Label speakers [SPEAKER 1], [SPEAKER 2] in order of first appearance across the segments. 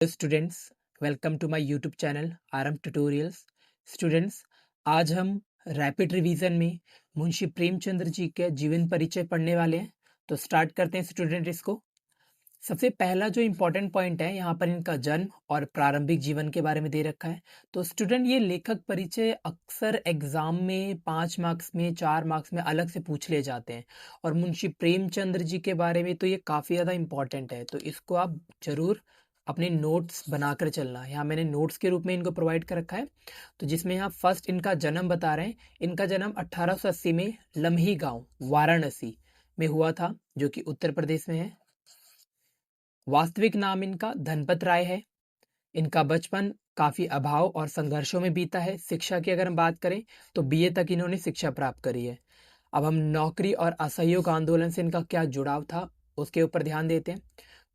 [SPEAKER 1] Students, welcome to my YouTube channel RM tutorials. Students, आज हम rapid revision में मुंशी प्रेमचंद्र जी के जीवन परिचय पढ़ने वाले हैं। तो स्टार्ट करते हैं स्टूडेंट इसको। सबसे पहला जो इम्पोर्टेंट पॉइंट है, यहाँ पर इनका जन्म और प्रारंभिक जीवन के बारे में दे रखा है। तो स्टूडेंट, ये लेखक परिचय अक्सर एग्जाम में 5 मार्क्स में 4 मार्क्स में अलग से पूछ ले जाते हैं, और मुंशी प्रेमचंद्र जी के बारे में तो ये काफ़ी ज़्यादा इम्पॉर्टेंट है। तो इसको आप जरूर अपने नोट्स बनाकर चलना। यहाँ मैंने नोट्स के रूप में इनको प्रोवाइड कर रखा है। तो जिसमें यहाँ फर्स्ट इनका जन्म बता रहे हैं। इनका जन्म 1880 में लम्ही गांव वाराणसी में हुआ था, जो कि उत्तर प्रदेश में है। वास्तविक नाम इनका धनपत राय है। इनका बचपन काफ़ी अभाव और संघर्षों में बीता है। शिक्षा की अगर हम बात करें तो बीए तक इन्होंने शिक्षा प्राप्त करी है। अब हम नौकरी और असहयोग आंदोलन से इनका क्या जुड़ाव था उसके ऊपर ध्यान देते हैं।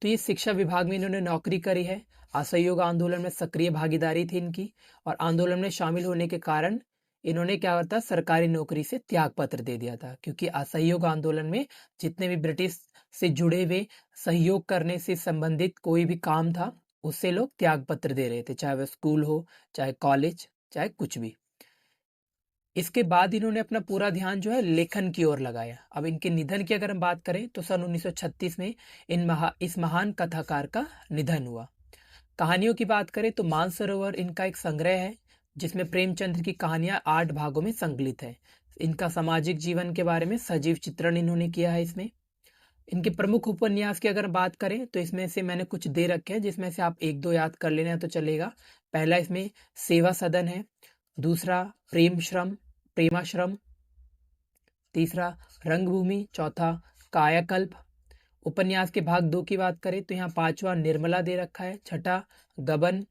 [SPEAKER 1] तो ये शिक्षा विभाग में इन्होंने नौकरी करी है। असहयोग आंदोलन में सक्रिय भागीदारी थी इनकी, और आंदोलन में शामिल होने के कारण इन्होंने क्या होता सरकारी नौकरी से त्याग पत्र दे दिया था, क्योंकि असहयोग आंदोलन में जितने भी ब्रिटिश से जुड़े हुए सहयोग करने से संबंधित कोई भी काम था, उससे लोग त्याग पत्र दे रहे थे, चाहे वह स्कूल हो, चाहे कॉलेज, चाहे कुछ भी। इसके बाद इन्होंने अपना पूरा ध्यान जो है लेखन की ओर लगाया। अब इनके निधन की अगर हम बात करें तो सन 1936 में इस महान कथाकार का निधन हुआ। कहानियों की बात करें तो मानसरोवर इनका एक संग्रह है, जिसमें प्रेमचंद्र की कहानियां 8 भागों में संकलित है। इनका सामाजिक जीवन के बारे में सजीव चित्रण इन्होंने किया है इसमें। इनके प्रमुख उपन्यास की अगर बात करें तो इसमें से मैंने कुछ दे रखे हैं, जिसमें से आप एक दो याद कर लेना तो चलेगा। पहला इसमें सेवा सदन है, दूसरा प्रेमाश्रम, तीसरा रंगभूमि, चौथा कायाकल्प। उपन्यास के भाग 2 की बात करें तो यहाँ 5वां निर्मला दे रखा है, छठा गबन,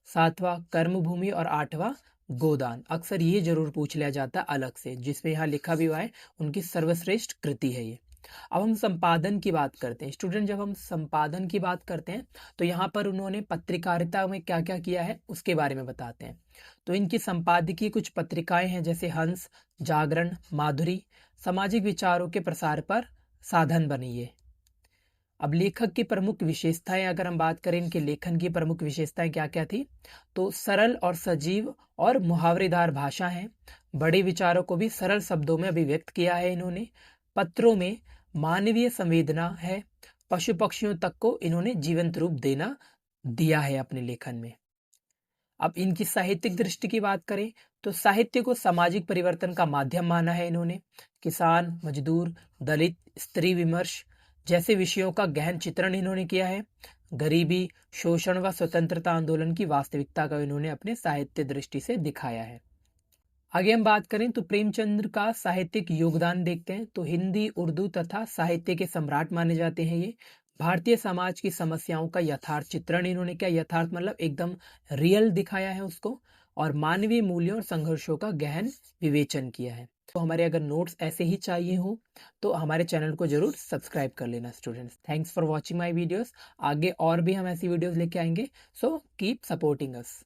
[SPEAKER 1] 7वां कर्मभूमि और 8वां गोदान। अक्सर ये जरूर पूछ लिया जाता अलग से, जिसमें यहाँ लिखा भी हुआ है उनकी सर्वश्रेष्ठ कृति है ये। अब हम संपादन की बात करते हैं। स्टूडेंट, जब हम संपादन की बात करते हैं तो यहाँ पर उन्होंने पत्रकारिता में क्या क्या किया है उसके बारे में बताते हैं। तो इनकी संपादकीय कुछ पत्रिकाएं हैं, जैसे हंस, जागरण, माधुरी, सामाजिक विचारों के प्रसार पर साधन बनी है। अब लेखक की प्रमुख विशेषताएं अगर हम बात करें, इनके लेखन की प्रमुख विशेषताएं क्या क्या थी, तो सरल और सजीव और मुहावरेदार भाषा है। बड़े विचारों को भी सरल शब्दों में अभिव्यक्त किया है इन्होंने। पत्रों में मानवीय संवेदना है। पशु पक्षियों तक को इन्होंने जीवंत रूप दिया है अपने लेखन में। अब इनकी साहित्यिक दृष्टि की बात करें तो साहित्य को सामाजिक परिवर्तन का माध्यम माना है इन्होंने। किसान, मजदूर, दलित, स्त्री विमर्श जैसे विषयों का गहन चित्रण इन्होंने किया है। गरीबी, शोषण व स्वतंत्रता आंदोलन की वास्तविकता का इन्होंने अपने साहित्य दृष्टि से दिखाया है। आगे हम बात करें तो प्रेमचंद्र का साहित्यिक योगदान देखते हैं। तो हिंदी, उर्दू तथा साहित्य के सम्राट माने जाते हैं ये। भारतीय समाज की समस्याओं का यथार्थ चित्रण इन्होंने किया। यथार्थ मतलब एकदम रियल दिखाया है उसको, और मानवीय मूल्यों और संघर्षों का गहन विवेचन किया है। तो हमारे अगर नोट्स ऐसे ही चाहिए हो तो हमारे चैनल को जरूर सब्सक्राइब कर लेना students. Thanks for watching my videos. आगे और भी हम ऐसी वीडियोस लेके आएंगे, सो कीप सपोर्टिंग अस।